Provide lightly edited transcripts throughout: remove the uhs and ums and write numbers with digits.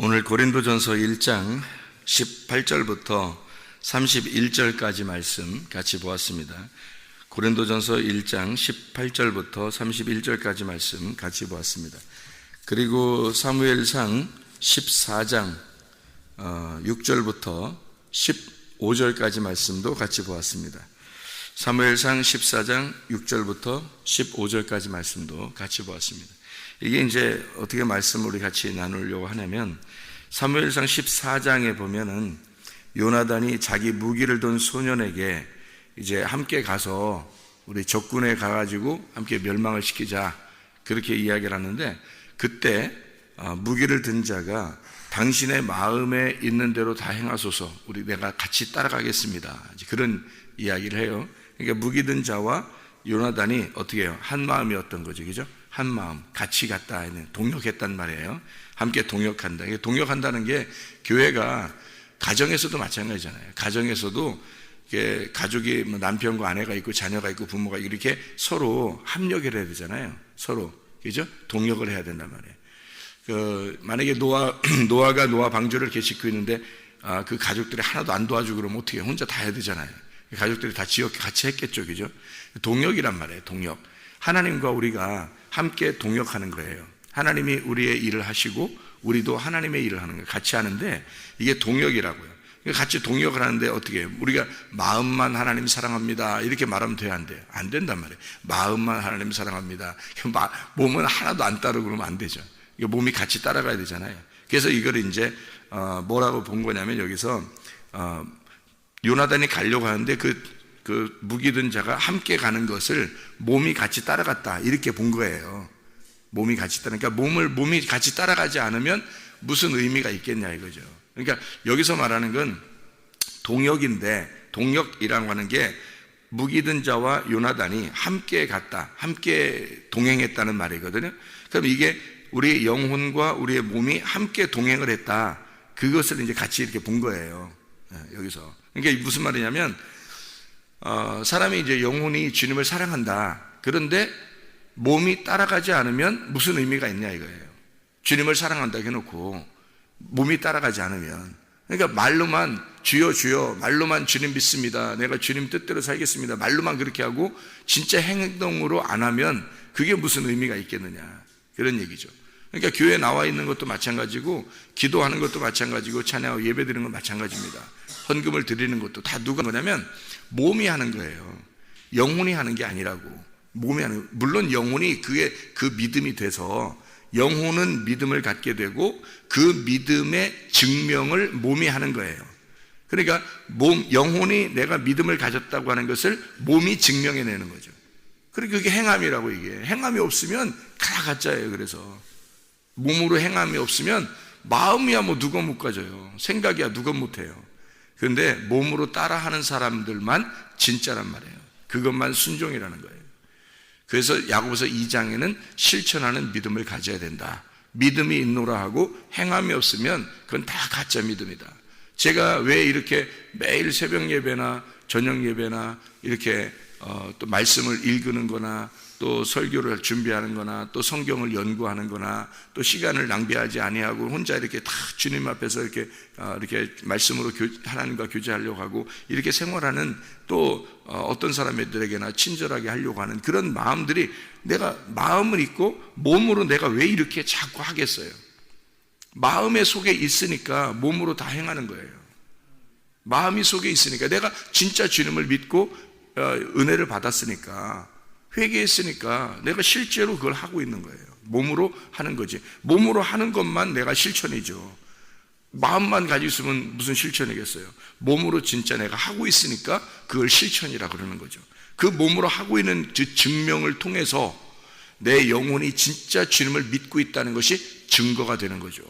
오늘 고린도전서 1장 18절부터 31절까지 말씀 같이 보았습니다. 고린도전서 1장 18절부터 31절까지 말씀 같이 보았습니다. 그리고 사무엘상 14장 6절부터 15절까지 말씀도 같이 보았습니다. 사무엘상 14장 6절부터 15절까지 말씀도 같이 보았습니다. 이게 이제 어떻게 말씀을 우리 같이 나누려고 하냐면, 사무엘상 14장에 보면은 요나단이 자기 무기를 둔 소년에게 이제 함께 가서 우리 적군에 가가지고 함께 멸망을 시키자, 그렇게 이야기를 하는데, 그때 무기를 든 자가 당신의 마음에 있는 대로 다 행하소서, 내가 같이 따라가겠습니다, 그런 이야기를 해요. 그러니까 무기 든 자와 요나단이 어떻게 해요? 한 마음이었던 거죠, 그죠? 한 마음, 같이 갔다, 동역했단 말이에요. 함께 동역한다. 동역한다는 게 교회가 가정에서도 마찬가지잖아요. 가정에서도 가족이 남편과 아내가 있고 자녀가 있고 부모가 있고 이렇게 서로 합력을 해야 되잖아요. 서로, 그죠? 동역을 해야 된단 말이에요. 만약에 노아가 노아 방주를 이렇게 짓고 있는데 그 가족들이 하나도 안 도와주고 그러면 어떻게 해요? 혼자 다 해야 되잖아요. 가족들이 다 지역 같이 했겠죠, 그죠? 동역이란 말이에요. 동역. 하나님과 우리가 함께 동역하는 거예요. 하나님이 우리의 일을 하시고 우리도 하나님의 일을 하는 거예요. 같이 하는데 이게 동역이라고요. 같이 동역을 하는데 어떻게 해요? 우리가 마음만 하나님 사랑합니다 이렇게 말하면 돼야 안 돼요? 안 된단 말이에요. 마음만 하나님 사랑합니다. 몸은 하나도 안 따르고 그러면 안 되죠. 몸이 같이 따라가야 되잖아요. 그래서 이걸 이제 뭐라고 본 거냐면, 여기서 요나단이 가려고 하는데 그 무기 든 자가 함께 가는 것을 몸이 같이 따라갔다, 이렇게 본 거예요. 몸이 같이 따라가니까 몸이 같이 따라가지 않으면 무슨 의미가 있겠냐 이거죠. 그러니까 여기서 말하는 건 동역인데, 동역이라고 하는 게 무기 든 자와 요나단이 함께 갔다, 함께 동행했다는 말이거든요. 그럼 이게 우리의 영혼과 우리의 몸이 함께 동행을 했다, 그것을 이제 같이 이렇게 본 거예요. 여기서. 그러니까 무슨 말이냐면, 사람이 이제 영혼이 주님을 사랑한다. 그런데 몸이 따라가지 않으면 무슨 의미가 있냐 이거예요. 주님을 사랑한다 해놓고 몸이 따라가지 않으면, 그러니까 말로만 주여 주여, 말로만 주님 믿습니다, 내가 주님 뜻대로 살겠습니다, 말로만 그렇게 하고 진짜 행동으로 안 하면 그게 무슨 의미가 있겠느냐, 그런 얘기죠. 그러니까 교회에 나와 있는 것도 마찬가지고, 기도하는 것도 마찬가지고, 찬양하고 예배 드리는 건 마찬가지입니다. 헌금을 드리는 것도 다 누가 하냐면 몸이 하는 거예요. 영혼이 하는 게 아니라고. 몸이 하는, 물론 영혼이 그 믿음이 돼서 영혼은 믿음을 갖게 되고 그 믿음의 증명을 몸이 하는 거예요. 그러니까 영혼이 내가 믿음을 가졌다고 하는 것을 몸이 증명해내는 거죠. 그러니까 그게 행함이라고. 이게 행함이 없으면 다 가짜예요. 그래서 몸으로 행함이 없으면 마음이야 뭐 누가 못 가져요. 생각이야 누가 못해요. 그런데 몸으로 따라하는 사람들만 진짜란 말이에요. 그것만 순종이라는 거예요. 그래서 야고보서 2장에는 실천하는 믿음을 가져야 된다. 믿음이 있노라 하고 행함이 없으면 그건 다 가짜 믿음이다. 제가 왜 이렇게 매일 새벽 예배나 저녁 예배나 이렇게 또 말씀을 읽는 거나 또 설교를 준비하는 거나 또 성경을 연구하는 거나 또 시간을 낭비하지 아니하고 혼자 이렇게 다 주님 앞에서 이렇게 말씀으로 하나님과 교제하려고 하고 이렇게 생활하는, 또 어떤 사람들에게나 친절하게 하려고 하는 그런 마음들이, 내가 마음을 있고 몸으로 내가 왜 이렇게 자꾸 하겠어요? 마음의 속에 있으니까 몸으로 다 행하는 거예요. 마음이 속에 있으니까, 내가 진짜 주님을 믿고 은혜를 받았으니까, 회개했으니까 내가 실제로 그걸 하고 있는 거예요. 몸으로 하는 거지. 몸으로 하는 것만 내가 실천이죠. 마음만 가지고 있으면 무슨 실천이겠어요? 몸으로 진짜 내가 하고 있으니까 그걸 실천이라 그러는 거죠. 그 몸으로 하고 있는 그 증명을 통해서 내 영혼이 진짜 주님을 믿고 있다는 것이 증거가 되는 거죠.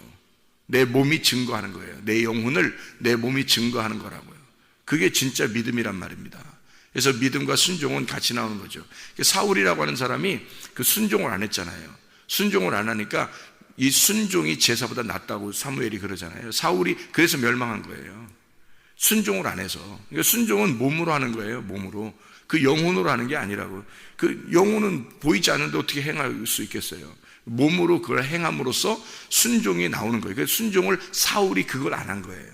내 몸이 증거하는 거예요. 내 영혼을 내 몸이 증거하는 거라고요. 그게 진짜 믿음이란 말입니다. 그래서 믿음과 순종은 같이 나오는 거죠. 사울이라고 하는 사람이 그 순종을 안 했잖아요. 순종을 안 하니까 이 순종이 제사보다 낫다고 사무엘이 그러잖아요. 사울이 그래서 멸망한 거예요. 순종을 안 해서. 그러니까 순종은 몸으로 하는 거예요. 몸으로. 그 영혼으로 하는 게 아니라고. 그 영혼은 보이지 않는데 어떻게 행할 수 있겠어요? 몸으로 그걸 행함으로써 순종이 나오는 거예요. 그래서 순종을 사울이 그걸 안 한 거예요.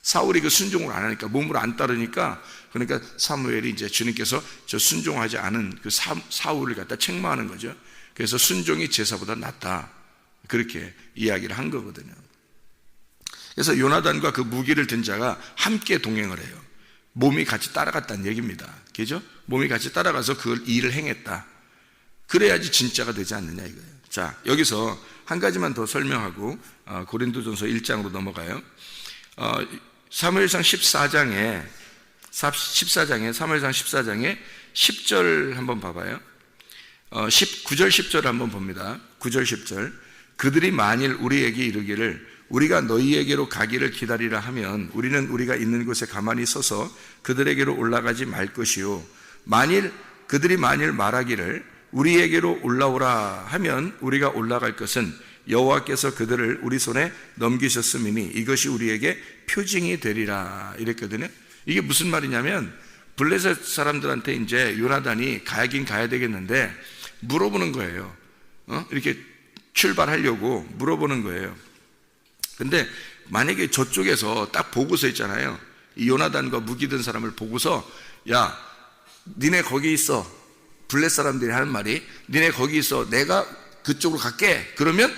사울이 그 순종을 안 하니까, 몸으로 안 따르니까, 그러니까 사무엘이 이제 주님께서 저 순종하지 않은 그 사울을 갖다 책망하는 거죠. 그래서 순종이 제사보다 낫다, 그렇게 이야기를 한 거거든요. 그래서 요나단과 그 무기를 든 자가 함께 동행을 해요. 몸이 같이 따라갔다는 얘기입니다. 그죠? 몸이 같이 따라가서 그 일을 행했다. 그래야지 진짜가 되지 않느냐 이거예요. 자, 여기서 한 가지만 더 설명하고 고린도전서 1장으로 넘어가요. 사무엘상 14장에 사무엘상 14장에 10절 한번 봐봐요. 9절 10절 한번 봅니다. 9절 10절. 그들이 만일 우리에게 이르기를 우리가 너희에게로 가기를 기다리라 하면 우리는 우리가 있는 곳에 가만히 서서 그들에게로 올라가지 말 것이요, 그들이 만일 말하기를 우리에게로 올라오라 하면 우리가 올라갈 것은 여호와께서 그들을 우리 손에 넘기셨음이니 이것이 우리에게 표징이 되리라, 이랬거든요. 이게 무슨 말이냐면, 블레셋 사람들한테 이제 요나단이 가야긴 가야 되겠는데 물어보는 거예요. 이렇게 출발하려고 물어보는 거예요. 근데 만약에 저쪽에서 딱 보고서 있잖아요. 이 요나단과 무기 든 사람을 보고서, 야, 니네 거기 있어. 블레 사람들이 하는 말이, 니네 거기 있어. 내가 그쪽으로 갈게. 그러면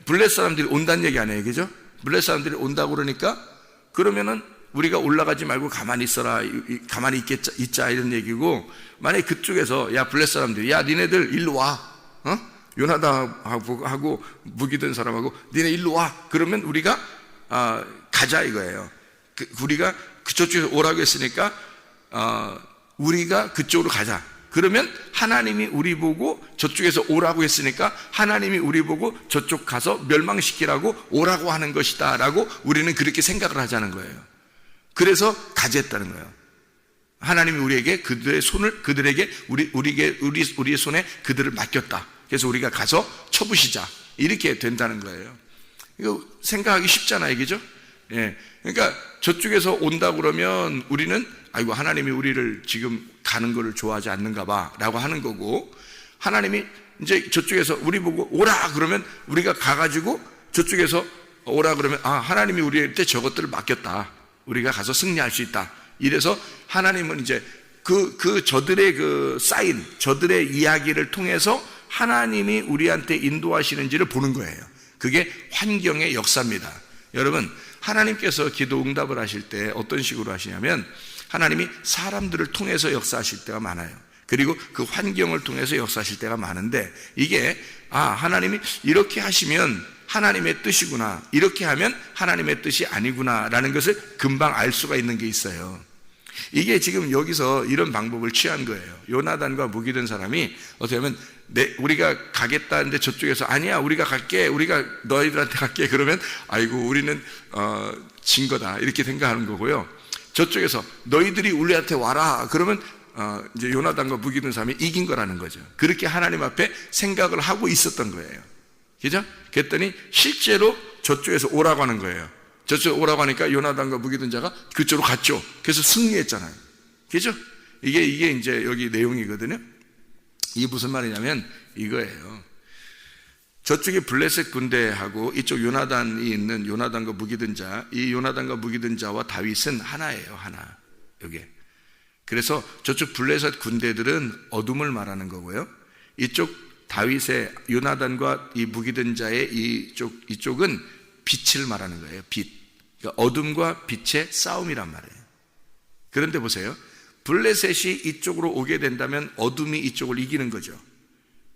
블레 사람들이 온다는 얘기 아니에요, 그죠? 블레 사람들이 온다고 그러니까, 그러면은 우리가 올라가지 말고 가만히 있어라, 가만히 있자, 이런 얘기고, 만약에 그쪽에서, 야, 블레 사람들이, 야, 니네들 일로 와. 요나단하고 무기 든 사람하고 니네 일로 와. 그러면 우리가 가자 이거예요. 우리가 그쪽에서 오라고 했으니까 우리가 그쪽으로 가자. 그러면 하나님이 우리 보고 저쪽에서 오라고 했으니까 하나님이 우리 보고 저쪽 가서 멸망시키라고 오라고 하는 것이다 라고 우리는 그렇게 생각을 하자는 거예요. 그래서 가졌다는 거예요. 하나님이 우리에게 그들에게 우리의 손에 그들을 맡겼다. 그래서 우리가 가서 쳐부시자, 이렇게 된다는 거예요. 이거 생각하기 쉽잖아요, 그죠? 예. 그러니까 저쪽에서 온다 그러면 우리는 아이고, 하나님이 우리를 지금 가는 거를 좋아하지 않는가 봐 라고 하는 거고, 하나님이 이제 저쪽에서 우리 보고 오라 그러면 우리가 가가지고 저쪽에서 오라 그러면 하나님이 우리한테 저것들을 맡겼다, 우리가 가서 승리할 수 있다. 이래서 하나님은 이제 저들의 그 사인, 저들의 이야기를 통해서 하나님이 우리한테 인도하시는지를 보는 거예요. 그게 환경의 역사입니다. 여러분, 하나님께서 기도 응답을 하실 때 어떤 식으로 하시냐면, 하나님이 사람들을 통해서 역사하실 때가 많아요. 그리고 그 환경을 통해서 역사하실 때가 많은데, 이게 하나님이 이렇게 하시면 하나님의 뜻이구나, 이렇게 하면 하나님의 뜻이 아니구나 라는 것을 금방 알 수가 있는 게 있어요. 이게 지금 여기서 이런 방법을 취한 거예요. 요나단과 무기 든 사람이 어떻게 하면 우리가 가겠다는데 저쪽에서 아니야, 우리가 갈게, 우리가 너희들한테 갈게. 그러면 아이고, 우리는 진 거다, 이렇게 생각하는 거고요. 저쪽에서 너희들이 우리한테 와라 그러면 이제 요나단과 무기 든 사람이 이긴 거라는 거죠. 그렇게 하나님 앞에 생각을 하고 있었던 거예요. 그죠? 그랬더니 실제로 저쪽에서 오라고 하는 거예요. 저쪽에 오라고 하니까 요나단과 무기 든 자가 그쪽으로 갔죠. 그래서 승리했잖아요. 그죠? 이게 이제 여기 내용이거든요. 이게 무슨 말이냐면 이거예요. 저쪽에 블레셋 군대하고 이쪽 요나단이 있는 요나단과 무기 든 자, 이 요나단과 무기 든 자와 다윗은 하나예요, 하나. 요게. 그래서 저쪽 블레셋 군대들은 어둠을 말하는 거고요. 이쪽 다윗의 요나단과 이 무기 든 자의 이쪽은 빛을 말하는 거예요. 빛. 그러니까 어둠과 빛의 싸움이란 말이에요. 그런데 보세요. 블레셋이 이쪽으로 오게 된다면 어둠이 이쪽을 이기는 거죠.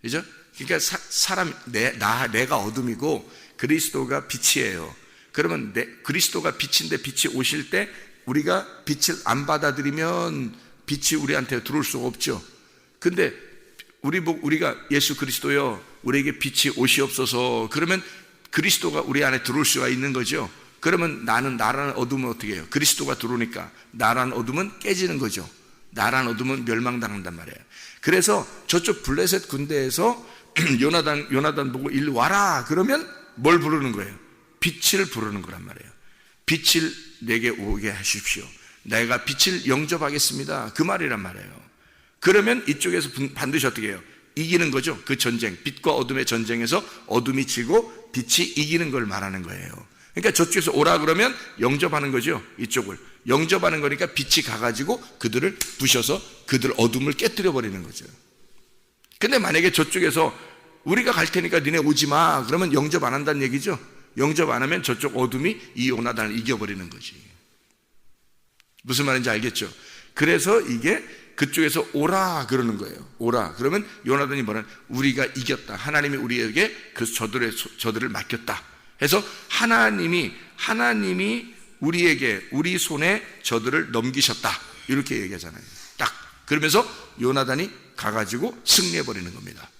그죠? 그러니까 내가 어둠이고 그리스도가 빛이에요. 그러면 그리스도가 빛인데 빛이 오실 때 우리가 빛을 안 받아들이면 빛이 우리한테 들어올 수가 없죠. 근데 우리가 예수 그리스도요, 우리에게 빛이 오시옵소서. 그러면 그리스도가 우리 안에 들어올 수가 있는 거죠. 그러면 나라는 어둠은 어떻게 해요? 그리스도가 들어오니까 나라는 어둠은 깨지는 거죠. 나라는 어둠은 멸망당한단 말이에요. 그래서 저쪽 블레셋 군대에서 요나단 보고 일로 와라 그러면 뭘 부르는 거예요? 빛을 부르는 거란 말이에요. 빛을 내게 오게 하십시오. 내가 빛을 영접하겠습니다, 그 말이란 말이에요. 그러면 이쪽에서 반드시 어떻게 해요? 이기는 거죠. 그 전쟁, 빛과 어둠의 전쟁에서 어둠이 지고 빛이 이기는 걸 말하는 거예요. 그러니까 저쪽에서 오라 그러면 영접하는 거죠. 이쪽을 영접하는 거니까 빛이 가가지고 그들을 부셔서 그들 어둠을 깨뜨려 버리는 거죠. 근데 만약에 저쪽에서 우리가 갈 테니까 니네 오지 마 그러면 영접 안 한다는 얘기죠. 영접 안 하면 저쪽 어둠이 이 요나단을 이겨버리는 거지. 무슨 말인지 알겠죠? 그래서 이게 그쪽에서 오라 그러는 거예요. 오라 그러면 요나단이 뭐냐, 우리가 이겼다, 하나님이 우리에게 그 저들을 맡겼다 해서 하나님이 우리에게, 우리 손에 저들을 넘기셨다 이렇게 얘기하잖아요. 딱 그러면서 요나단이 가가지고 승리해버리는 겁니다.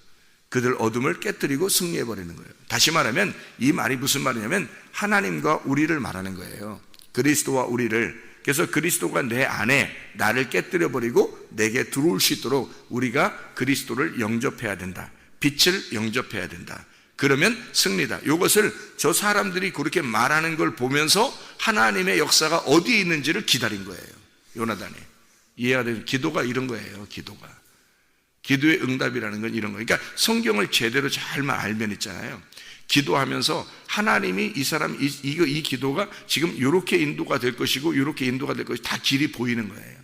그들 어둠을 깨뜨리고 승리해버리는 거예요. 다시 말하면 이 말이 무슨 말이냐면 하나님과 우리를 말하는 거예요. 그리스도와 우리를. 그래서 그리스도가 내 안에 나를 깨뜨려버리고 내게 들어올 수 있도록 우리가 그리스도를 영접해야 된다. 빛을 영접해야 된다. 그러면 승리다. 이것을 저 사람들이 그렇게 말하는 걸 보면서 하나님의 역사가 어디에 있는지를 기다린 거예요. 요나단이. 이해가 되는 기도가 이런 거예요. 기도의 응답이라는 건 이런 거예요. 그러니까 성경을 제대로 잘만 알면 있잖아요. 기도하면서 하나님이 이 사람 이 기도가 지금 이렇게 인도가 될 것이고 이렇게 인도가 될 것이 다 길이 보이는 거예요.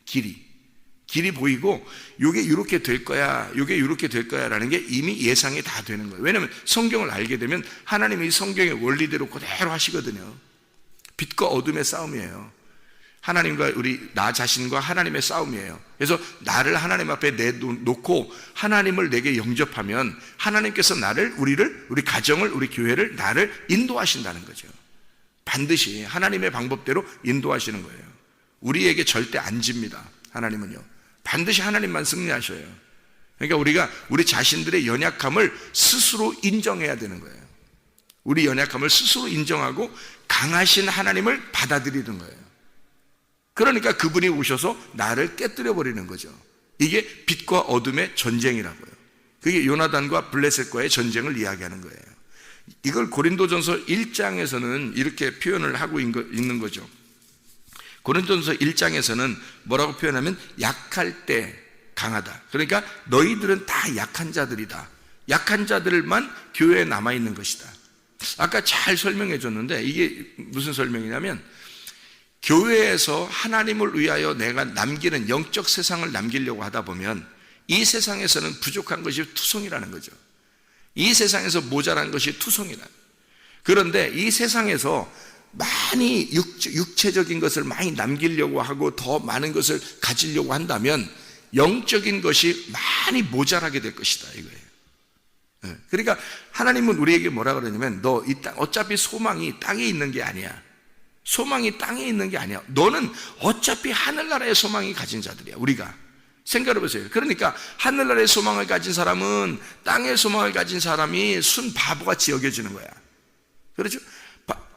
길이 보이고 이게 이렇게 될 거야, 이게 이렇게 될 거야라는 게 이미 예상이 다 되는 거예요. 왜냐하면 성경을 알게 되면 하나님이 성경의 원리대로 그대로 하시거든요. 빛과 어둠의 싸움이에요. 하나님과 나 자신과 하나님의 싸움이에요. 그래서 나를 하나님 앞에 내놓고 하나님을 내게 영접하면 하나님께서 우리 가정을, 우리 교회를, 나를 인도하신다는 거죠. 반드시 하나님의 방법대로 인도하시는 거예요. 우리에게 절대 안 집니다. 하나님은요. 반드시 하나님만 승리하셔요. 그러니까 우리 자신들의 연약함을 스스로 인정해야 되는 거예요. 우리 연약함을 스스로 인정하고 강하신 하나님을 받아들이는 거예요. 그러니까 그분이 오셔서 나를 깨뜨려 버리는 거죠. 이게 빛과 어둠의 전쟁이라고요. 그게 요나단과 블레셋과의 전쟁을 이야기하는 거예요. 이걸 고린도전서 1장에서는 이렇게 표현을 하고 있는 거죠. 고린도전서 1장에서는 뭐라고 표현하면 약할 때 강하다. 그러니까 너희들은 다 약한 자들이다. 약한 자들만 교회에 남아있는 것이다. 아까 잘 설명해 줬는데 이게 무슨 설명이냐면 교회에서 하나님을 위하여 내가 남기는 영적 세상을 남기려고 하다 보면 이 세상에서는 부족한 것이 투성이라는 거죠. 이 세상에서 모자란 것이 투성이라. 그런데 이 세상에서 많이 육체적인 것을 많이 남기려고 하고 더 많은 것을 가지려고 한다면 영적인 것이 많이 모자라게 될 것이다 이거예요. 그러니까 하나님은 우리에게 뭐라 그러냐면 너 이 땅 어차피 소망이 땅에 있는 게 아니야. 소망이 땅에 있는 게 아니야. 너는 어차피 하늘나라의 소망이 가진 자들이야. 우리가 생각해 보세요. 그러니까 하늘나라의 소망을 가진 사람은 땅의 소망을 가진 사람이 순 바보같이 여겨지는 거야. 그렇죠?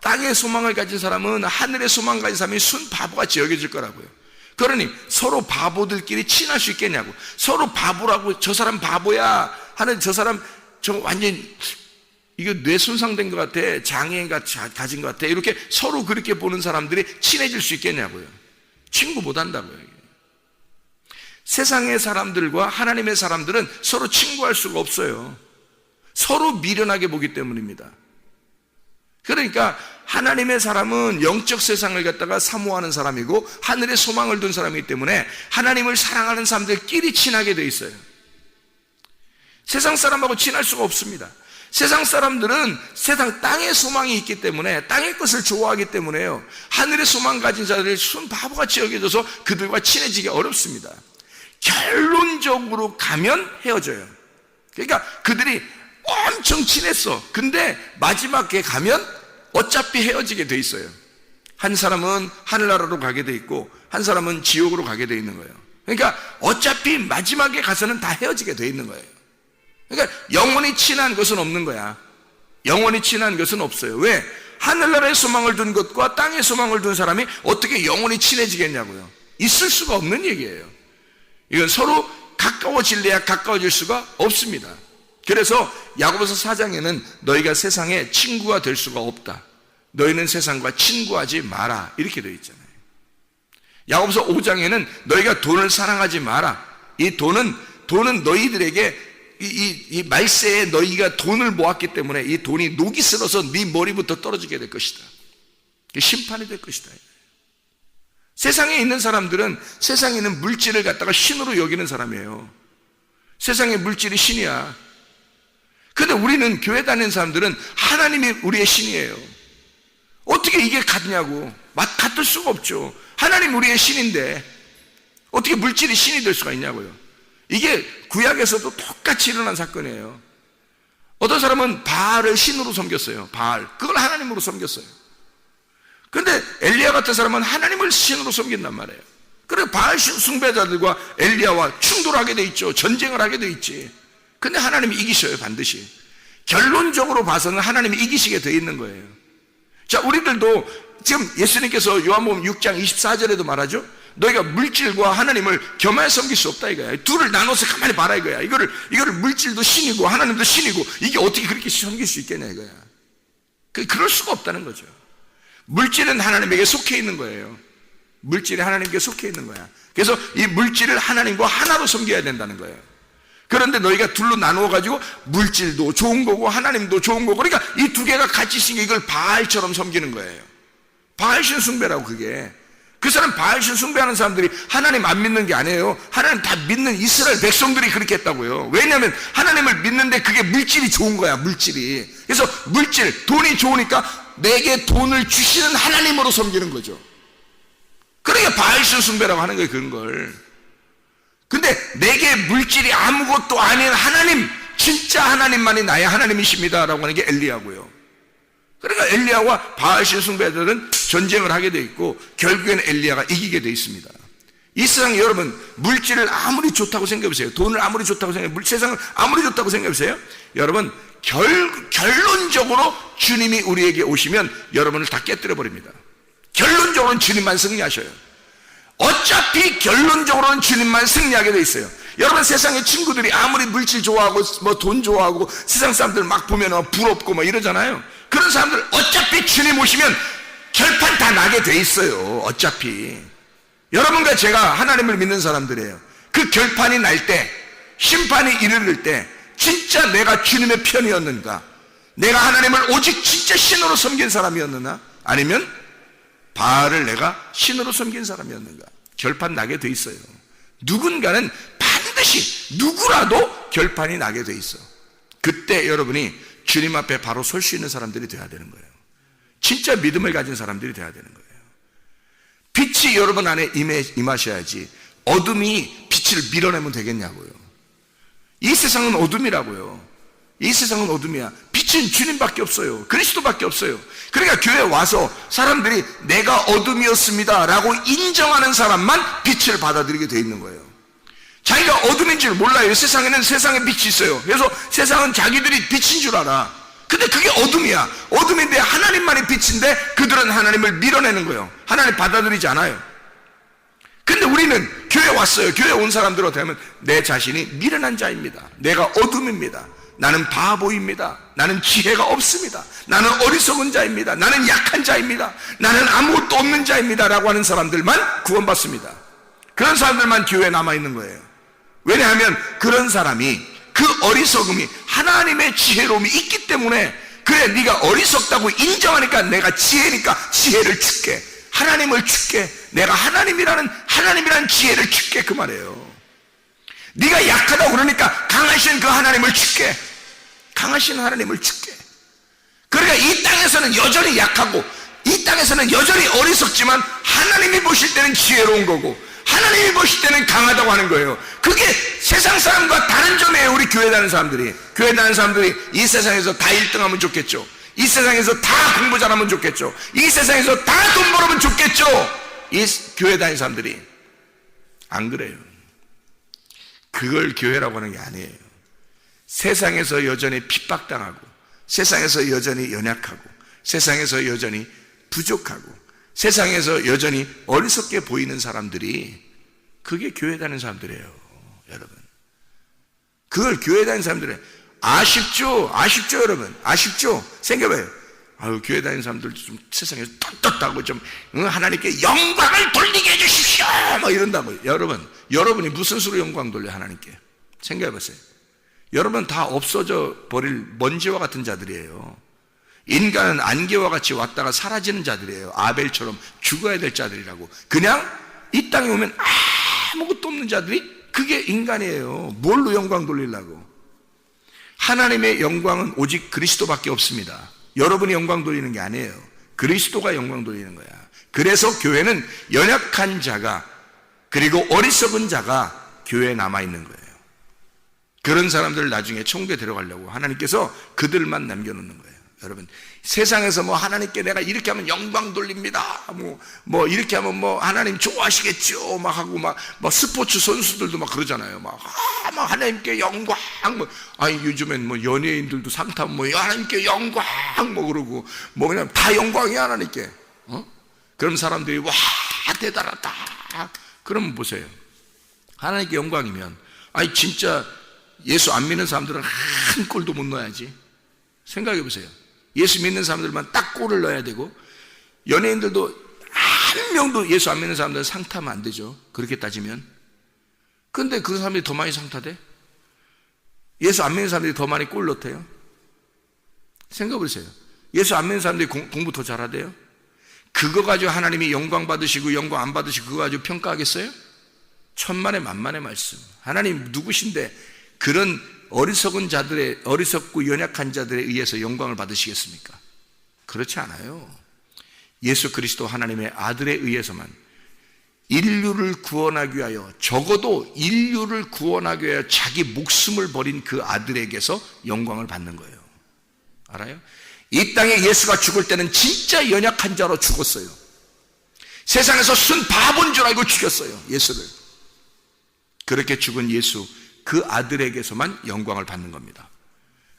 땅의 소망을 가진 사람은 하늘의 소망을 가진 사람이 순 바보같이 여겨질 거라고요. 그러니 서로 바보들끼리 친할 수 있겠냐고. 서로 바보라고, 저 사람 바보야 하는, 저 사람 저 완전 이거 뇌 손상된 것 같아, 장애가 가진 것 같아, 이렇게 서로 그렇게 보는 사람들이 친해질 수 있겠냐고요. 친구 못 한다고요. 세상의 사람들과 하나님의 사람들은 서로 친구할 수가 없어요. 서로 미련하게 보기 때문입니다. 그러니까 하나님의 사람은 영적 세상을 갖다가 사모하는 사람이고 하늘에 소망을 둔 사람이기 때문에 하나님을 사랑하는 사람들끼리 친하게 돼 있어요. 세상 사람하고 친할 수가 없습니다. 세상 사람들은 세상 땅의 소망이 있기 때문에, 땅의 것을 좋아하기 때문에요, 하늘의 소망 가진 자들이 순 바보같이 여겨져서 그들과 친해지기 어렵습니다. 결론적으로 가면 헤어져요. 그러니까 그들이 엄청 친했어. 근데 마지막에 가면 어차피 헤어지게 돼 있어요. 한 사람은 하늘나라로 가게 돼 있고 한 사람은 지옥으로 가게 돼 있는 거예요. 그러니까 어차피 마지막에 가서는 다 헤어지게 돼 있는 거예요. 그러니까 영원히 친한 것은 없는 거야. 영원히 친한 것은 없어요. 왜? 하늘나라의 소망을 둔 것과 땅의 소망을 둔 사람이 어떻게 영원히 친해지겠냐고요. 있을 수가 없는 얘기예요. 이건 서로 가까워질래야 가까워질 수가 없습니다. 그래서 야고보서 4장에는 너희가 세상에 친구가 될 수가 없다. 너희는 세상과 친구하지 마라. 이렇게 되어 있잖아요. 야고보서 5장에는 너희가 돈을 사랑하지 마라. 이 돈은 너희들에게 이 말세에 너희가 돈을 모았기 때문에 이 돈이 녹이 슬어서 네 머리부터 떨어지게 될 것이다. 심판이 될 것이다. 세상에 있는 사람들은 세상에 있는 물질을 갖다가 신으로 여기는 사람이에요. 세상의 물질이 신이야. 근데 우리는 교회 다니는 사람들은 하나님이 우리의 신이에요. 어떻게 이게 같냐고. 같을 수가 없죠. 하나님 우리의 신인데 어떻게 물질이 신이 될 수가 있냐고요. 이게 구약에서도 똑같이 일어난 사건이에요. 어떤 사람은 바알을 신으로 섬겼어요. 바알. 그걸 하나님으로 섬겼어요. 그런데 엘리야 같은 사람은 하나님을 신으로 섬긴단 말이에요. 그래서 바알 숭배자들과 엘리야와 충돌하게 돼 있죠. 전쟁을 하게 돼 있지. 근데 하나님이 이기셔요, 반드시. 결론적으로 봐서는 하나님이 이기시게 돼 있는 거예요. 자, 우리들도 지금 예수님께서 요한복음 6장 24절에도 말하죠. 너희가 물질과 하나님을 겸하여 섬길 수 없다 이거야. 둘을 나눠서 가만히 봐라 이거야. 이거를 물질도 신이고 하나님도 신이고 이게 어떻게 그렇게 섬길 수 있겠냐 이거야. 그럴 수가 없다는 거죠. 물질은 하나님에게 속해 있는 거예요. 물질이 하나님께 속해 있는 거야. 그래서 이 물질을 하나님과 하나로 섬겨야 된다는 거예요. 그런데 너희가 둘로 나누어 가지고 물질도 좋은 거고 하나님도 좋은 거고, 그러니까 이 두 개가 같이 있으니까 이걸 바알처럼 섬기는 거예요. 바알신 숭배라고. 그게 그 사람 바알신 숭배하는 사람들이 하나님 안 믿는 게 아니에요. 하나님 다 믿는 이스라엘 백성들이 그렇게 했다고요. 왜냐하면 하나님을 믿는데 그게 물질이 좋은 거야. 물질이. 그래서 물질, 돈이 좋으니까 내게 돈을 주시는 하나님으로 섬기는 거죠. 그러니까 바알신 숭배라고 하는 거예요. 그런 걸. 근데 내게 물질이 아무것도 아닌 하나님, 진짜 하나님만이 나의 하나님이십니다 라고 하는 게 엘리야고요. 그러니까 엘리야와 바알신 숭배자들은 전쟁을 하게 돼 있고 결국에는 엘리야가 이기게 돼 있습니다. 이 세상 여러분, 물질을 아무리 좋다고 생각해보세요. 돈을 아무리 좋다고 생각해보세요. 세상을 아무리 좋다고 생각해보세요. 여러분, 결론적으로 주님이 우리에게 오시면 여러분을 다 깨뜨려 버립니다. 결론적으로는 주님만 승리하셔요. 어차피 결론적으로는 주님만 승리하게 돼 있어요. 여러분, 세상의 친구들이 아무리 물질 좋아하고 뭐 돈 좋아하고 세상 사람들 막 보면 부럽고 뭐 이러잖아요. 그런 사람들 어차피 주님 오시면 결판 다 나게 돼 있어요. 어차피 여러분과 제가 하나님을 믿는 사람들이에요. 그 결판이 날 때, 심판이 이르를 때 진짜 내가 주님의 편이었는가, 내가 하나님을 오직 진짜 신으로 섬긴 사람이었느냐, 아니면 바알을 내가 신으로 섬긴 사람이었는가, 결판 나게 돼 있어요. 누군가는 반드시 누구라도 결판이 나게 돼 있어. 그때 여러분이 주님 앞에 바로 설 수 있는 사람들이 돼야 되는 거예요. 진짜 믿음을 가진 사람들이 돼야 되는 거예요. 빛이 여러분 안에 임하셔야지 어둠이 빛을 밀어내면 되겠냐고요. 이 세상은 어둠이라고요. 이 세상은 어둠이야. 빛은 주님밖에 없어요. 그리스도밖에 없어요. 그러니까 교회에 와서 사람들이 내가 어둠이었습니다 라고 인정하는 사람만 빛을 받아들이게 돼 있는 거예요. 자기가 어둠인 줄 몰라요. 세상에는 세상에 빛이 있어요. 그래서 세상은 자기들이 빛인 줄 알아. 근데 그게 어둠이야. 어둠인데 하나님만이 빛인데 그들은 하나님을 밀어내는 거예요. 하나님 받아들이지 않아요. 근데 우리는 교회 왔어요. 교회 온 사람들 어떻게 하면 내 자신이 미련한 자입니다. 내가 어둠입니다. 나는 바보입니다. 나는 지혜가 없습니다. 나는 어리석은 자입니다. 나는 약한 자입니다. 나는 아무것도 없는 자입니다 라고 하는 사람들만 구원받습니다. 그런 사람들만 교회에 남아있는 거예요. 왜냐하면 그런 사람이 그 어리석음이 하나님의 지혜로움이 있기 때문에, 그래 네가 어리석다고 인정하니까 내가 지혜니까 지혜를 줄게, 하나님을 줄게, 내가 하나님이라는 지혜를 줄게, 그 말이에요. 네가 약하다고 그러니까 강하신 그 하나님을 줄게, 강하신 하나님을 줄게. 그러니까 이 땅에서는 여전히 약하고 이 땅에서는 여전히 어리석지만 하나님이 보실 때는 지혜로운 거고 하나님이 보실 때는 강하다고 하는 거예요. 그게 세상 사람과 다른 점이에요. 우리 교회 다니는 사람들이. 교회 다니는 사람들이 이 세상에서 다 1등하면 좋겠죠. 이 세상에서 다 공부 잘하면 좋겠죠. 이 세상에서 다 돈 벌으면 좋겠죠. 이 교회 다니는 사람들이 안 그래요. 그걸 교회라고 하는 게 아니에요. 세상에서 여전히 핍박당하고, 세상에서 여전히 연약하고, 세상에서 여전히 부족하고, 세상에서 여전히 어리석게 보이는 사람들이, 그게 교회 다니는 사람들이에요. 여러분, 그걸 교회 다니는 사람들이 아쉽죠? 아쉽죠 여러분? 아쉽죠? 생각해봐요. 아유, 교회 다니는 사람들 좀 세상에서 떳떳하고 좀 하나님께 영광을 돌리게 해주십시오 뭐 이런다고요. 여러분이 무슨 수로 영광 돌려 하나님께? 생각해보세요. 여러분 다 없어져 버릴 먼지와 같은 자들이에요. 인간은 안개와 같이 왔다가 사라지는 자들이에요. 아벨처럼 죽어야 될 자들이라고. 그냥 이 땅에 오면 아무것도 없는 자들이 그게 인간이에요. 뭘로 영광 돌리려고? 하나님의 영광은 오직 그리스도밖에 없습니다. 여러분이 영광 돌리는 게 아니에요. 그리스도가 영광 돌리는 거야. 그래서 교회는 연약한 자가 그리고 어리석은 자가 교회에 남아있는 거예요. 그런 사람들을 나중에 천국에 데려가려고 하나님께서 그들만 남겨놓는 거예요. 여러분, 세상에서 뭐 하나님께 내가 이렇게 하면 영광 돌립니다. 뭐 이렇게 하면 뭐 하나님 좋아하시겠죠. 막 하고 막 스포츠 선수들도 막 그러잖아요. 막 하나님께 영광. 요즘엔 뭐 연예인들도 상 타면 뭐 하나님께 영광 뭐 그러고 뭐 그냥 다 영광이야 하나님께. 그런 사람들이 와 대단하다. 그러면 보세요. 하나님께 영광이면 진짜 예수 안 믿는 사람들은 한 골도 못 넣어야지. 생각해 보세요. 예수 믿는 사람들만 딱 골을 넣어야 되고 연예인들도 한 명도 예수 안 믿는 사람들은 상 타면 안 되죠. 그렇게 따지면. 근데 그 사람들이 더 많이 상 타대? 예수 안 믿는 사람들이 더 많이 골 넣대요? 생각해 보세요. 예수 안 믿는 사람들이 공부 더 잘하대요? 그거 가지고 하나님이 영광 받으시고 영광 안 받으시고 그거 가지고 평가하겠어요? 천만의 만만의 말씀. 하나님 누구신데 그런 어리석고 연약한 자들에 의해서 영광을 받으시겠습니까? 그렇지 않아요. 예수 그리스도 하나님의 아들에 의해서만 인류를 구원하기 위하여, 적어도 인류를 구원하기 위하여 자기 목숨을 버린 그 아들에게서 영광을 받는 거예요. 알아요? 이 땅에 예수가 죽을 때는 진짜 연약한 자로 죽었어요. 세상에서 순 바본 줄 알고 죽였어요, 예수를. 그렇게 죽은 예수, 그 아들에게서만 영광을 받는 겁니다.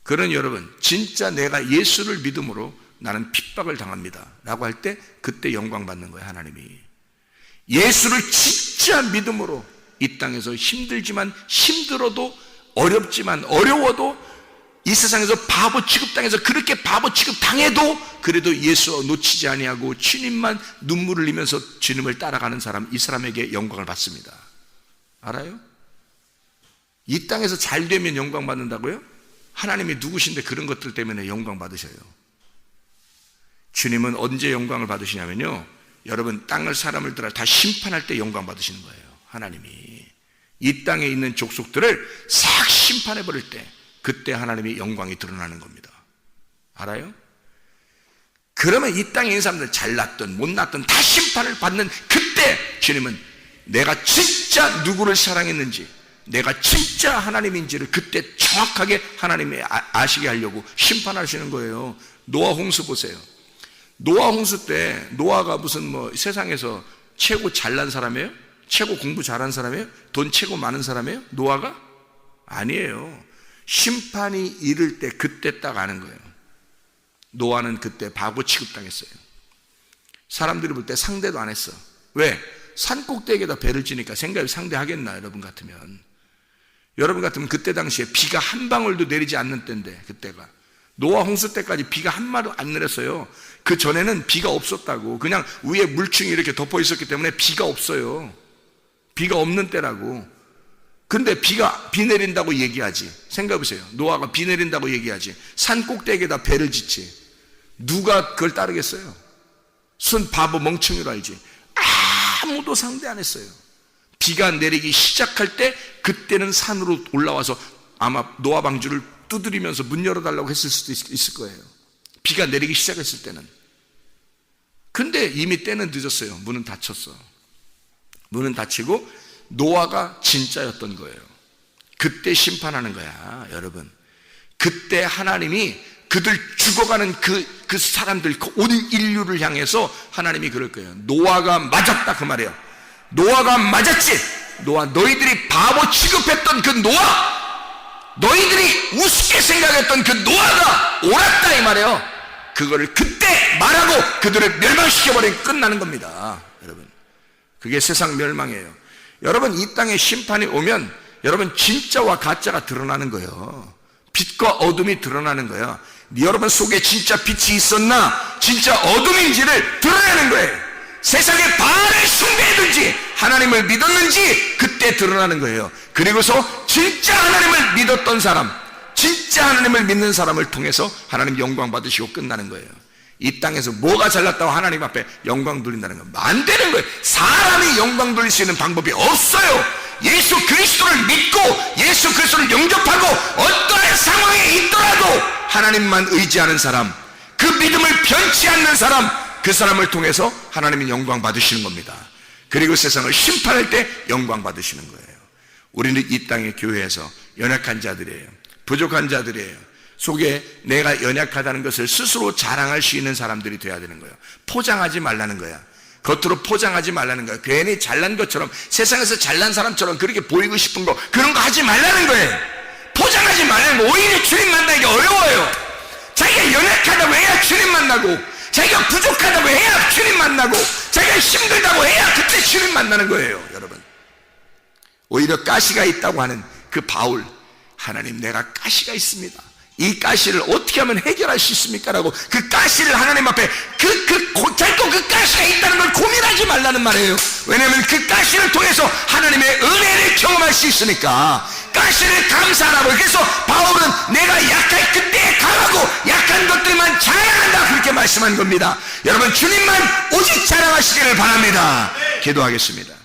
그런 여러분, 진짜 내가 예수를 믿음으로 나는 핍박을 당합니다 라고 할 때 그때 영광 받는 거예요. 하나님이 예수를 진짜 믿음으로 이 땅에서 힘들지만 힘들어도 어렵지만 어려워도 이 세상에서 바보 취급당해서 그렇게 바보 취급당해도 그래도 예수 놓치지 아니하고 주님만 눈물을 흘리면서 주님을 따라가는 사람, 이 사람에게 영광을 받습니다. 알아요? 이 땅에서 잘 되면 영광 받는다고요? 하나님이 누구신데 그런 것들 때문에 영광 받으셔요. 주님은 언제 영광을 받으시냐면요, 여러분 땅을 사람을 다 심판할 때 영광 받으시는 거예요. 하나님이 이 땅에 있는 족속들을 싹 심판해 버릴 때 그때 하나님의 영광이 드러나는 겁니다. 알아요? 그러면 이 땅에 있는 사람들 잘났든 못났든 다 심판을 받는 그때 주님은 내가 진짜 누구를 사랑했는지, 내가 진짜 하나님인지를 그때 정확하게 하나님이 아시게 하려고 심판하시는 거예요. 노아 홍수 보세요. 노아 홍수 때 노아가 무슨 뭐 세상에서 최고 잘난 사람이에요? 최고 공부 잘한 사람이에요? 돈 최고 많은 사람이에요? 노아가? 아니에요. 심판이 이를 때 그때 딱 아는 거예요. 노아는 그때 바보 취급당했어요. 사람들이 볼 때 상대도 안 했어. 왜? 산꼭대기에다 배를 찌니까 생각이 상대하겠나? 여러분 같으면 그때 당시에 비가 한 방울도 내리지 않는 때인데, 그때가 노아 홍수 때까지 비가 한 마도 안 내렸어요. 그 전에는 비가 없었다고. 그냥 위에 물층이 이렇게 덮어 있었기 때문에 비가 없어요. 비가 없는 때라고. 근데 비 내린다고 얘기하지. 생각해보세요. 노아가 비 내린다고 얘기하지. 산 꼭대기에다 배를 짓지. 누가 그걸 따르겠어요? 순 바보 멍청이로 알지. 아무도 상대 안 했어요. 비가 내리기 시작할 때 그때는 산으로 올라와서 아마 노아 방주를 두드리면서 문 열어달라고 했을 수도 있을 거예요. 비가 내리기 시작했을 때는. 근데 이미 때는 늦었어요. 문은 닫혔어. 문은 닫히고 노아가 진짜였던 거예요. 그때 심판하는 거야, 여러분. 그때 하나님이 그들 죽어가는 그 사람들, 온 인류를 향해서 하나님이 그럴 거예요. 노아가 맞았다, 그 말이에요. 노아가 맞았지. 노아, 너희들이 바보 취급했던 그 노아, 너희들이 우습게 생각했던 그 노아가 옳았다, 이 말이에요. 그거를 그때 말하고 그들을 멸망시켜버리면 끝나는 겁니다, 여러분. 그게 세상 멸망이에요. 여러분, 이 땅에 심판이 오면 여러분 진짜와 가짜가 드러나는 거예요. 빛과 어둠이 드러나는 거예요. 여러분 속에 진짜 빛이 있었나 진짜 어둠인지를 드러내는 거예요. 세상의 바알을 숭배했는지 하나님을 믿었는지 그때 드러나는 거예요. 그리고서 진짜 하나님을 믿었던 사람, 진짜 하나님을 믿는 사람을 통해서 하나님 영광 받으시고 끝나는 거예요. 이 땅에서 뭐가 잘났다고 하나님 앞에 영광 돌린다는 건 안 되는 거예요. 사람이 영광 돌릴 수 있는 방법이 없어요. 예수 그리스도를 믿고 예수 그리스도를 영접하고 어떠한 상황에 있더라도 하나님만 의지하는 사람, 그 믿음을 변치 않는 사람, 그 사람을 통해서 하나님이 영광 받으시는 겁니다. 그리고 세상을 심판할 때 영광 받으시는 거예요. 우리는 이 땅의 교회에서 연약한 자들이에요. 부족한 자들이에요. 속에 내가 연약하다는 것을 스스로 자랑할 수 있는 사람들이 돼야 되는 거예요. 포장하지 말라는 거야. 겉으로 포장하지 말라는 거야. 괜히 잘난 것처럼, 세상에서 잘난 사람처럼 그렇게 보이고 싶은 거, 그런 거 하지 말라는 거예요. 포장하지 말라는 거. 오히려 주님 만나기 어려워요. 자기가 연약하다고 해야 주님 만나고, 자기가 부족하다고 해야 주님 만나고, 자기가 힘들다고 해야 그때 주님 만나는 거예요. 여러분, 오히려 가시가 있다고 하는 그 바울, 하나님 내가 가시가 있습니다. 이 가시를 어떻게 하면 해결할 수 있습니까? 라고 그 가시를 하나님 앞에 자꾸 그 가시가 있다는 걸 고민하지 말라는 말이에요. 왜냐하면 그 가시를 통해서 하나님의 은혜를 경험할 수 있으니까 가시를 감사하라고. 그래서 바울은 내가 약할 그때 강하고 약한 것들만 자랑한다, 그렇게 말씀한 겁니다. 여러분, 주님만 오직 자랑하시기를 바랍니다. 기도하겠습니다.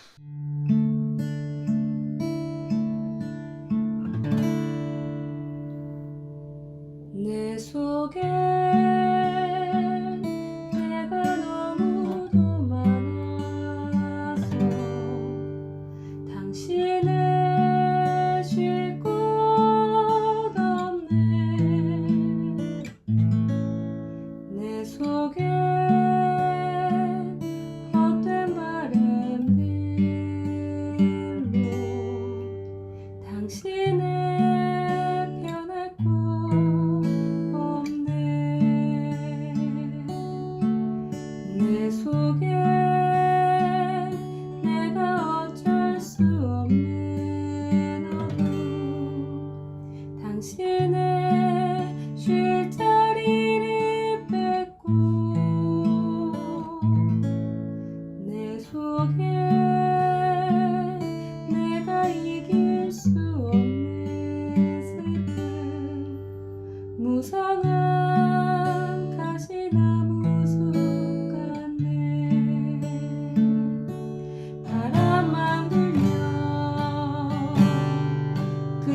내 속에 내가 너무도 많아서 당신을 쉴 곳 없네. 내 속에 헛된 바램들로 당신을 변할 곳 내 속에 내가 어쩔 수 없는 어둠, 당신의 쉴 자리를 뺏고 내 속에 내가 이길 수 없는 슬픔, 무성한 가시나무 바람만 불면 그